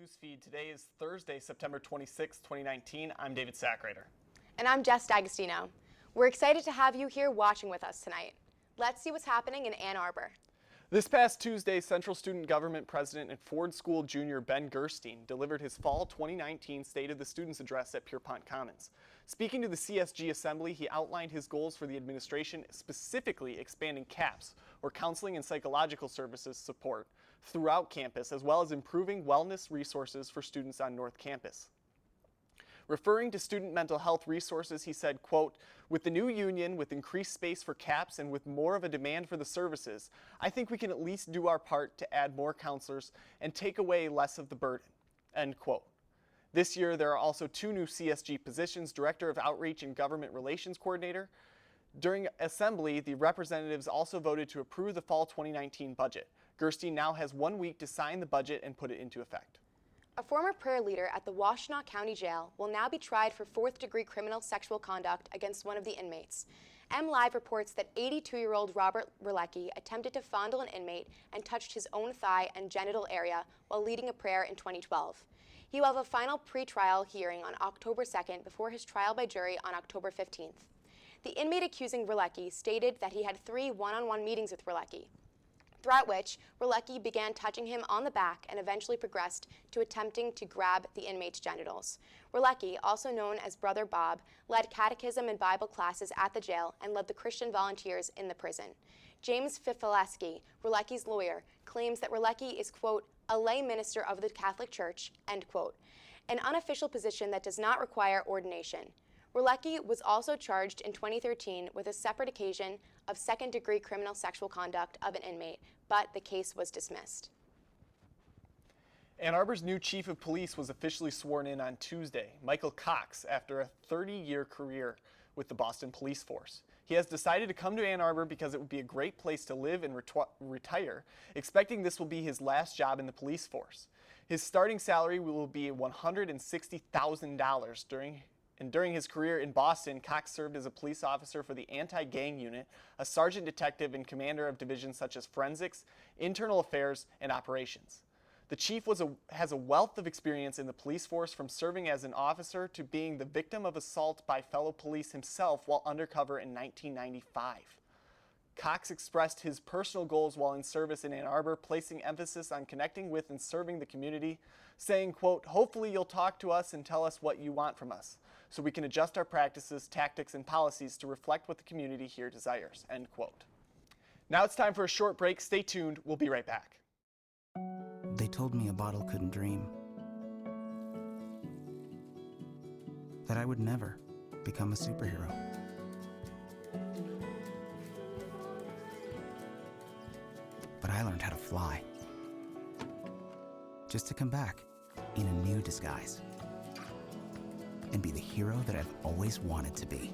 Newsfeed. Today is Thursday, September 26, 2019. I'm David Sackrader. And I'm Jess D'Agostino. We're excited to have you here watching with us tonight. Let's see what's happening in Ann Arbor. This past Tuesday, Central Student Government President and Ford School Junior Ben Gerstein delivered his fall 2019 State of the Students Address at Pierpont Commons. Speaking to the CSG Assembly, he outlined his goals for the administration, specifically expanding CAPS, or Counseling and Psychological Services support, throughout campus, as well as improving wellness resources for students on North Campus. Referring to student mental health resources, he said, quote, "With the new union, with increased space for CAPS, and with more of a demand for the services, I think we can at least do our part to add more counselors and take away less of the burden," end quote. This year, there are also two new CSG positions, Director of Outreach and Government Relations Coordinator. During Assembly, the representatives also voted to approve the fall 2019 budget. Gerstein now has 1 week to sign the budget and put it into effect. A former prayer leader at the Washtenaw County Jail will now be tried for fourth-degree criminal sexual conduct against one of the inmates. MLive reports that 82-year-old Robert Relecki attempted to fondle an inmate and touched his own thigh and genital area while leading a prayer in 2012. He will have a final pre-trial hearing on October 2nd before his trial by jury on October 15th. The inmate accusing Relecki stated that he had 3 one-on-one meetings with Relecki, throughout which Relecki began touching him on the back and eventually progressed to attempting to grab the inmate's genitals. Relecki, also known as Brother Bob, led catechism and Bible classes at the jail and led the Christian volunteers in the prison. James Fifaleski, Relecki's lawyer, claims that Relecki is, quote, "a lay minister of the Catholic Church," end quote, an unofficial position that does not require ordination. Relecki was also charged in 2013 with a separate occasion of second-degree criminal sexual conduct of an inmate, but the case was dismissed. Ann Arbor's new chief of police was officially sworn in on Tuesday, Michael Cox, after a 30-year career with the Boston Police Force. He has decided to come to Ann Arbor because it would be a great place to live and retire, expecting this will be his last job in the police force. His starting salary will be $160,000 during his career in Boston. Cox served as a police officer for the anti-gang unit, a sergeant detective and commander of divisions such as forensics, internal affairs, and operations. The chief has a wealth of experience in the police force, from serving as an officer to being the victim of assault by fellow police himself while undercover in 1995. Cox expressed his personal goals while in service in Ann Arbor, placing emphasis on connecting with and serving the community, saying, quote, "Hopefully you'll talk to us and tell us what you want from us, so we can adjust our practices, tactics, and policies to reflect what the community here desires," end quote. Now it's time for a short break. Stay tuned. We'll be right back. They told me a bottle couldn't dream, that I would never become a superhero. But I learned how to fly, just to come back in a new disguise and be the hero that I've always wanted to be.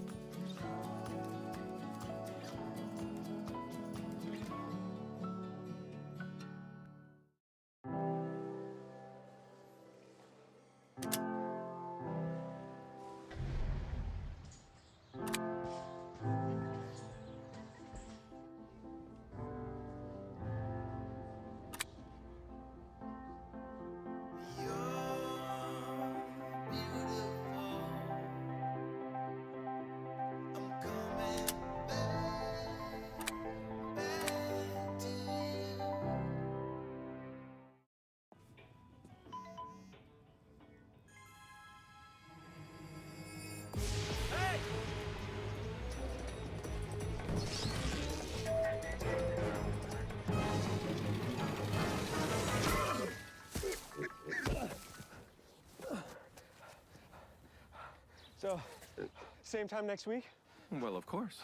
So, same time next week? Well, of course.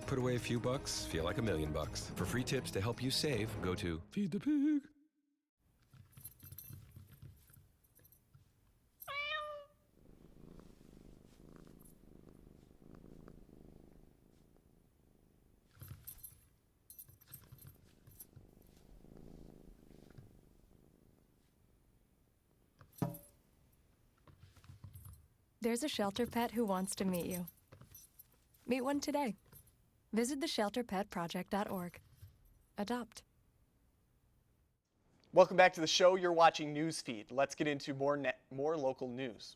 Put away a few bucks, feel like $1 million. For free tips to help you save, go to Feed the Pig. There's a shelter pet who wants to meet you. Meet one today. Visit theshelterpetproject.org. Adopt. Welcome back to the show. You're watching Newsfeed. Let's get into more local news.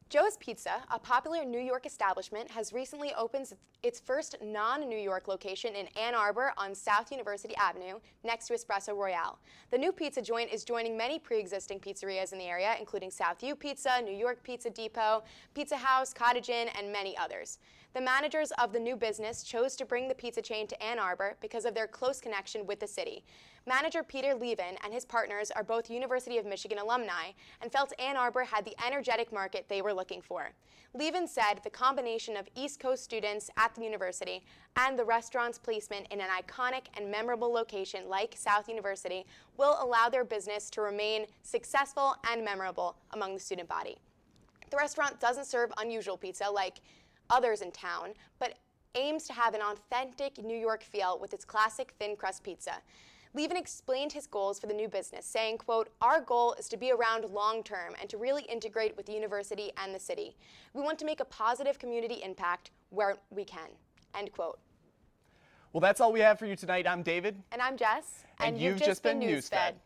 Joe's Pizza, a popular New York establishment, has recently opened its first non-New York location in Ann Arbor on South University Avenue, next to Espresso Royale. The new pizza joint is joining many pre-existing pizzerias in the area, including South U Pizza, New York Pizza Depot, Pizza House, Cottage Inn, and many others. The managers of the new business chose to bring the pizza chain to Ann Arbor because of their close connection with the city. Manager Peter Levin and his partners are both University of Michigan alumni and felt Ann Arbor had the energetic market they were looking for. Levin said the combination of East Coast students at the university and the restaurant's placement in an iconic and memorable location like South University will allow their business to remain successful and memorable among the student body. The restaurant doesn't serve unusual pizza like others in town, but aims to have an authentic New York feel with its classic thin crust pizza. Levin explained his goals for the new business, saying, quote, "Our goal is to be around long term and to really integrate with the university and the city. We want to make a positive community impact where we can," end quote. Well, that's all we have for you tonight. I'm David. And I'm Jess. And you've just been Newsfed.